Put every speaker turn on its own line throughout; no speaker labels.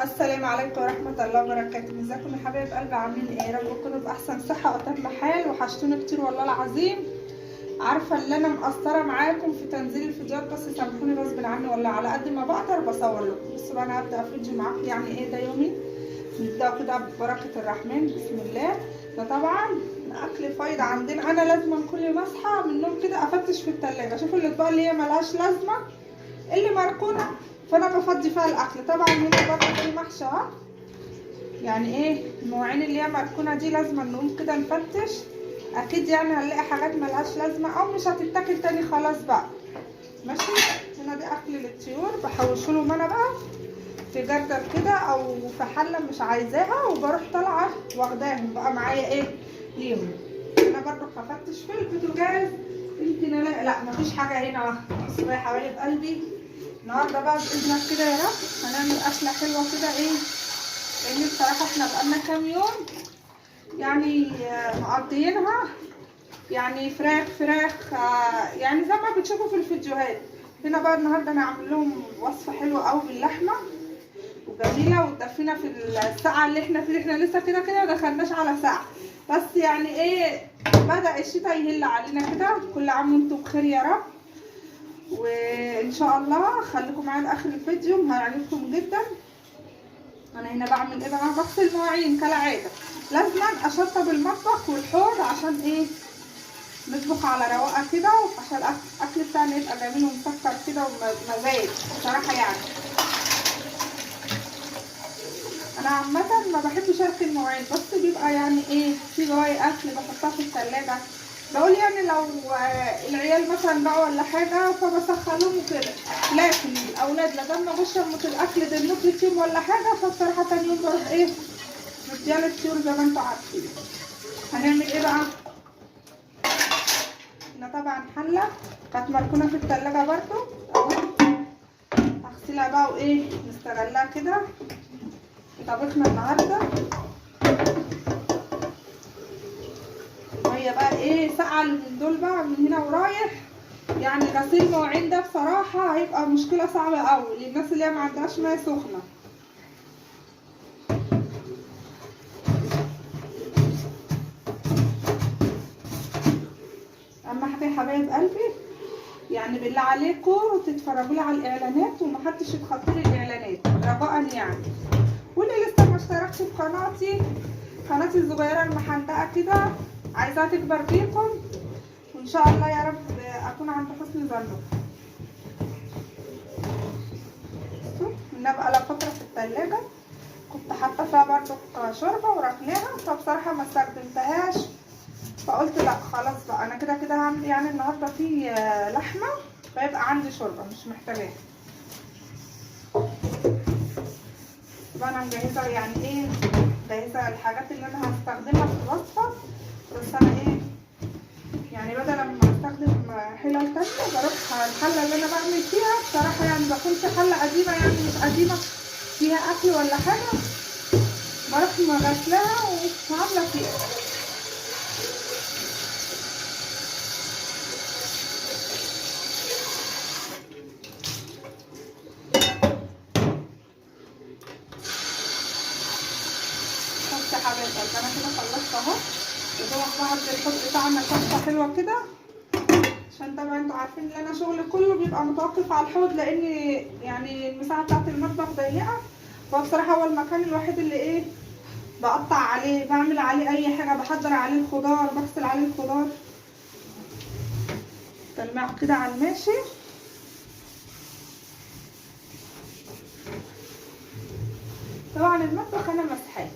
السلام عليكم ورحمة الله وبركاته. ازيكم يا حبايب قلبي؟ عاملين ايه؟ يا رب تكونوا بأحسن صحة وأتم حال. وحشتوني كتير والله العظيم. عارفة ان انا مقصرة معاكم في تنزيل الفيديوهات، بس سامحوني غصب عني والله، على قد ما بقدر بصور لكم. بصوا بقى، انا هبدأ فيديو معاكم يعني ايه ده يومي. نبدأ كده ببركة الرحمن، بسم الله. ده طبعا اكل فايض عندنا. انا لازم كل ما اصحى من النوم كده افتش في التلاجة، اشوف الاطباق اللي هي ملهاش لازمة اللي مركونة، فانا بفضي فيها الاكل. طبعا هنا برضه في محشي اهو، يعني ايه المواعين اللي هي مركونه دي لازم نقوم كده نفتش. اكيد يعني هنلاقي حاجات ملهاش لازمه او مش هتتاكل تاني خلاص بقى. ماشي. هنا دي اكل للطيور، بحوشلهم انا بقى في جردل كده او في حله مش عايزاها، وبروح طالعه واخداهم بقى معايا ايه ليهم. انا برضو هفتش في البوتاجاز يمكن الاقي، لا مفيش حاجه هنا. بصوا يا حبايب قلبي، النهارده بقى باذنك كده يا رب هنعمل اكله حلوه كده ايه، لان بصراحه احنا بقالنا كام يوم يعني مقضيينها يعني فراخ يعني زي ما بتشوفوا في الفيديوهات. هنا بقى النهارده انا عامل لهم وصفه حلوه قوي باللحمه وجميله، وتدفينا في الساعه اللي احنا فيه. احنا لسه كده كده دخلناش على ساعه، بس يعني ايه بدأ الشتاء يهل علينا كده. كل عام وانتم بخير يا رب. وان شاء الله خليكم معايا لاخر الفيديو، هيعجبكم جدا. انا هنا بعمل ايه بقى؟ بغسل مواعين كالعاده. لازم اشطب المطبخ والحوض عشان ايه نطبخ على رواقه كده، عشان الاكل بتاعنا يبقى جميل ومسكر كده ومزاج بصراحه يعني. انا عامه ما بحبش اركن المواعين، بس بيبقى يعني ايه في بواقي اكل بحطها في الثلاجه. بقول يعني لو العيال مثلا بقى ولا حاجه فبسخنهم وكده، لكن الاولاد لما بشرب الاكل ده لمده يوم ولا حاجه، فبصراحه تاني يوم بروح ايه مديها للطيور زي ما انتوا عارفين. هنعمل ايه بقى؟ هنا طبعا حله كانت مركونه في الثلاجه برضو اهو، هغسلها بقى وايه نستغلها كده في طبخنا النهارده. وهي بقى ايه ساقعه من دول بقى من هنا ورايح، يعني غسيل المواعين ده بصراحه هيبقى مشكله صعبه قوي للناس اللي هي ما عندهاش ميه سخنه. اهم حاجه يا حبايب قلبي يعني بالله عليكم تتفرجوا لي على الاعلانات، ومحدش يتخطى لي الاعلانات رجاء يعني. واللي لسه ما اشتركش في قناتي الصغيره المحندقه كده، عايزاها تكبر بيكم، وان شاء الله يا رب اكون عند حسن ظنكم. انها بقى لها فتره في الثلاجه، كنت حاطه فيها برضو شوربه وركناها، فبصراحه ما استخدمتهاش، فقلت لا خلاص بقى انا كده كده هعمل يعني النهارده في لحمه، فيبقى عندي شوربه مش محتاجاها. بقى انا مجهزه يعني ايه، مجهزه الحاجات اللي انا هستخدمها في الوصفه. بس انا ايه يعني بدل ما استخدم حلل تانية بروح الحله اللي انا بعمل فيها، بصراحه يعني بكون في حله قديمه يعني مش قديمه فيها اكل ولا حاجه، بروح مغسلاها وعامله فيها. بص يا حبايبي انا كده خلصت اهو، ودوق بقى الحط بتاعنا صفه حلوه كده، عشان طبعا انتوا عارفين ان انا شغلي كله بيبقى متوقف على الحوض، لان يعني المساحه بتاعت المطبخ ضيقه، فبصراحه هو المكان الوحيد اللي ايه بقطع عليه، بعمل عليه اي حاجه، بحضر عليه الخضار، بغسل عليه الخضار، تلمعه كده على الماشي. طبعا المطبخ انا مسحاه.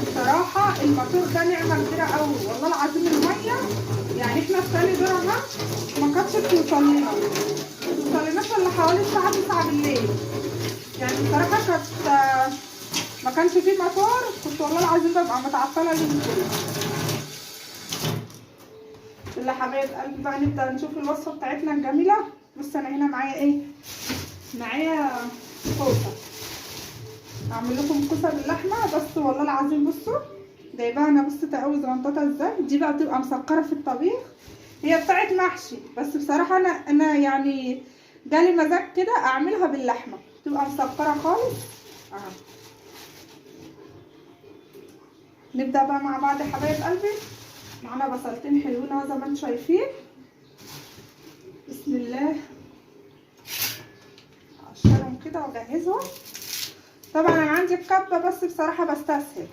بصراحه الموتور ده نعمه كبيره قوي والله العظيم. الميه يعني احنا في تاني درجه ما كانتش بتوصلناش الا حوالي الساعه 9 بالليل، يعني بصراحه كانت ما كانش فيه موتور، كنت والله العظيم ببقى متعطله اليوم كله. يلا حبايب قلبي بقى نبدا نشوف الوصفه بتاعتنا الجميله. بص انا هنا معايا ايه معايا كوسه، اعمل لكم كوسه باللحمه بس والله العظيم. بصوا جايباها انا، بصوا تقوي زغنططه ازاي. دي بقى بتبقى مسكره في الطبيخ، هي بتاعت محشي بس بصراحه انا يعني جالي مزاج كده اعملها باللحمه، بتبقى مسكره خالص. نبدا بقى مع بعض يا حبايب قلبي. معانا بصلتين حلوين اهو زي ما انتم شايفين. بسم الله، اقشرهم كده واجهزهم. طبعا انا عندي الكبه بس بصراحه بستسهل،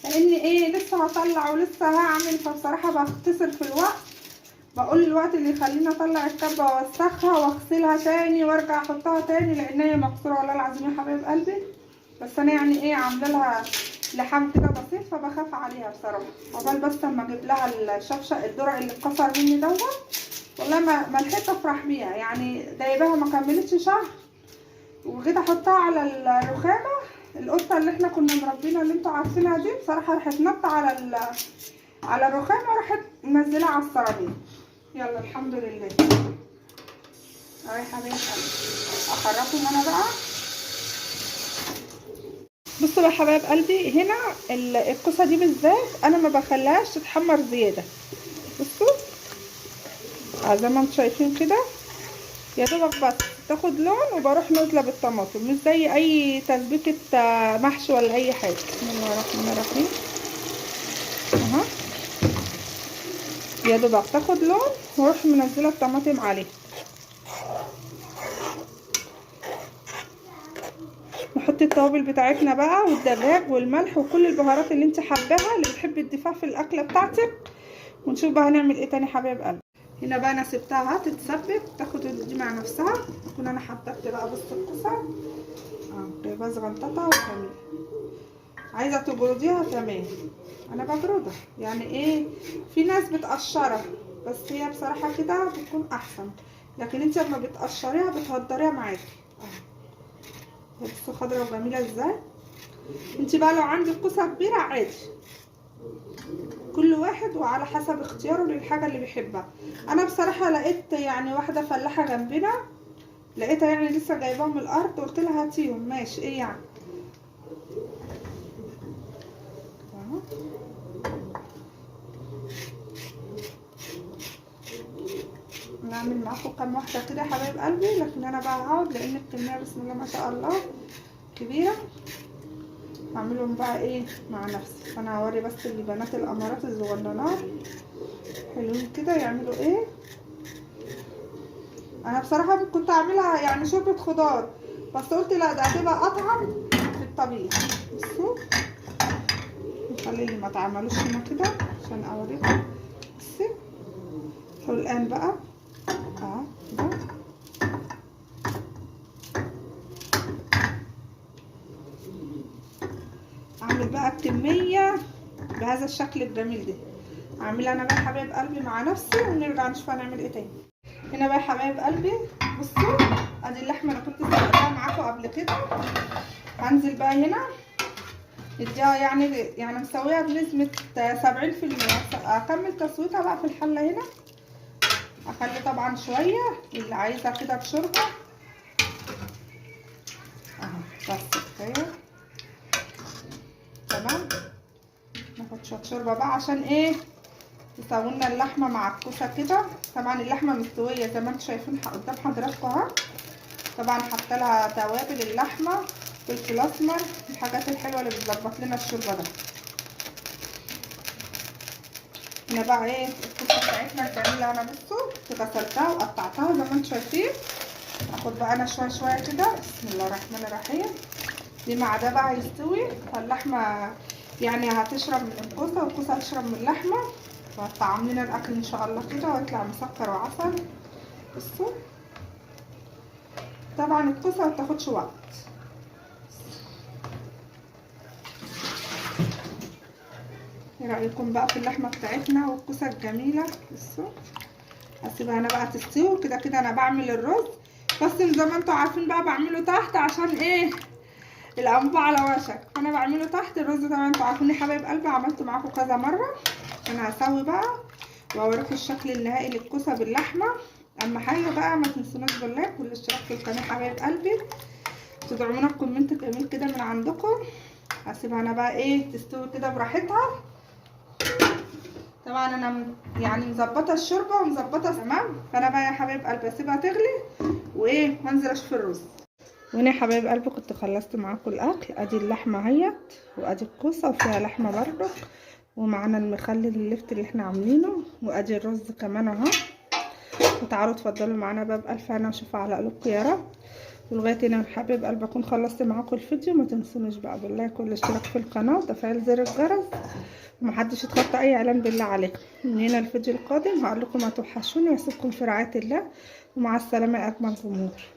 لان ايه لسه هطلع ولسه هعمل، فبصراحه بختصر في الوقت. بقول الوقت اللي يخليني اطلع الكبه واوسخها واغسلها تاني وارجع احطها تاني، لان هي مكسوره والله العظيم يا حبايب قلبي. بس انا يعني ايه عامله لها لحام كده بسيط، فبخاف عليها بصراحه. عقبال بس اما اجيب لها الشفشه الدرع اللي اتكسر مني دوت، والله ما لحقت افرح بيها. يعني جايباها ما كملتش شهر وجيت احطها على الرخامه. القطه اللي احنا كنا مربينها اللي انتوا عارفينها دي بصراحه راحت نط على الرخامه وراحت منزلها على السيراميك. يلا الحمد لله. اهو يا حبايب قلبي اخرجهم انا بقى. بصوا يا حبايب قلبي، هنا الكوسه دي بالذات انا ما بخليهاش تتحمر زياده. بصوا زي ما انتم شايفين كده، يا دوبك بس تاخد لون وبروح نازله بالطماطم، مش زي اي تسبيكه محشي ولا اي حاجه. بسم الله الرحمن الرحيم. اهو يا دوبك تاخد لون واروح منزله الطماطم عليه. نحط التوابل بتاعتنا بقى والدجاج والملح وكل البهارات اللي انت حباها، اللي بتحبي تضيفها في الاكله بتاعتك. ونشوف بقى هنعمل ايه تاني حبايب قلبي. هنا بقى انا سبتها تتسبك تاخد دي مع نفسها. اكون انا حطيت بقى بص الكوسه جايباها زغنططه وجميله. عايزه تبرديها تمام، انا ببردها. يعني ايه، في ناس بتقشرها بس هي بصراحه كده بتكون احسن، لكن انت لما بتقشريها بتهدريها معاكي. بصوا خضره وجميله ازاي. انت بقى لو عندك كوسه كبيره عادي، كل واحد وعلى حسب اختياره للحاجه اللي بيحبها. انا بصراحه لقيت يعني واحده فلاحه جنبنا، لقيتها يعني لسه جايباهم من الارض، قلت لها هاتيهم ماشي ايه يعني. نعمل معاكم كام واحده كده يا حبايب قلبي، لكن انا بقى هقعد لان الكميه بسم الله ما شاء الله كبيره. هعملهم بقى ايه مع نفسي. انا هوري بس اللي بنات الامارات الصغننات حلوين كده يعملوا ايه. انا بصراحه كنت اعملها يعني شوربه خضار، بس قلت لا ده هتبقى اطعم في الطبيخ. بصوا نخلي اللي ما اتعملوش هنا كده عشان اوريكم. بصي حلقان بقى كده. اعمل بقى الكميه بهذا الشكل الجميل ده. اعملها انا بقى حبايب قلبي مع نفسي ونرجع نشوف هنعمل ايه تاني. هنا بقى حبايب قلبي بصوا ادي اللحمه انا كنت سلقتها معاكم قبل كده. هنزل بقى هنا اديها يعني مسويها بنسبه 70%. اكمل تسويتها بقى في الحله هنا. اخلي طبعا شويه اللي عايزه كده بشوربه اهو بس كفايه. تمام ناخد شويه شوربه بقى عشان ايه تسوينا اللحمه مع الكوسه كده. طبعا اللحمه مستويه زي ما انتم شايفين قدام حضراتكم اهو. طبعا حاطه لها توابل اللحمه، فلفل اسمر، الحاجات الحلوه اللي بتظبط لنا الشوربه ده. هنا بقى ايه الكوسه بتاعتنا الجميله. انا بصوا غسلتها وقطعتها زي ما انتم شايفين. اخد بقى انا شويه شويه كده. بسم الله الرحمن الرحيم. دي مع ده بقى يستوي، فاللحمه يعني هتشرب من الكوسه والكوسه هتشرب من اللحمه، وهتطعم لنا الاكل ان شاء الله كده ويطلع مسكر وعسل. بصوا طبعا الكوسه ما بتاخدش وقت. ايه رايكم بقى في اللحمه بتاعتنا والكوسه الجميله. بصوا هسيبها انا بقى تستوي كده. كده انا بعمل الرز بس زي ما انتم عارفين بقى بعمله تحت عشان ايه الانبوبه على وشك، فانا بعمله تحت. الرز طبعا انتوا عارفين يا حبايب قلبي عملته معاكم كذا مره. انا هسوي بقى واوريكم الشكل النهائي للكوسه باللحمه. اهم حاجه بقى ما تنسوناش باللايك والاشتراك في القناه حبايب قلبي، تدعمونا بكومنت جميل كده من عندكم. هسيبها انا بقى ايه تستوي كده براحتها. طبعا انا يعني مظبطه الشوربه ومظبطه تمام، فانا بقى يا حبايب قلبي اسيبها تغلي وايه وانزل اشوف الرز. وهنا يا حبايب قلبي كنت خلصت معاكم الاكل. ادي اللحمه اهيت، وادي الكوسه وفيها لحمه برضو، ومعانا المخلل اللفت اللي احنا عاملينه، وادي الرز كمان اهو. وتعالوا اتفضلوا معانا بقى بألف هنا وشوفوا على قلوبكم يا رب. ولغايه هنا حبايب قلبي اكون خلصت معاكم الفيديو. ما تنسونوش بقى باللايك والاشتراك في القناه وتفعيل زر الجرس، ومحدش يتخطى اي اعلان بالله عليكم. من هنا الفيديو القادم هقول لكم ما توحشوني واسيبكم في رعايه الله، ومع السلامه يا اجمل جمهور.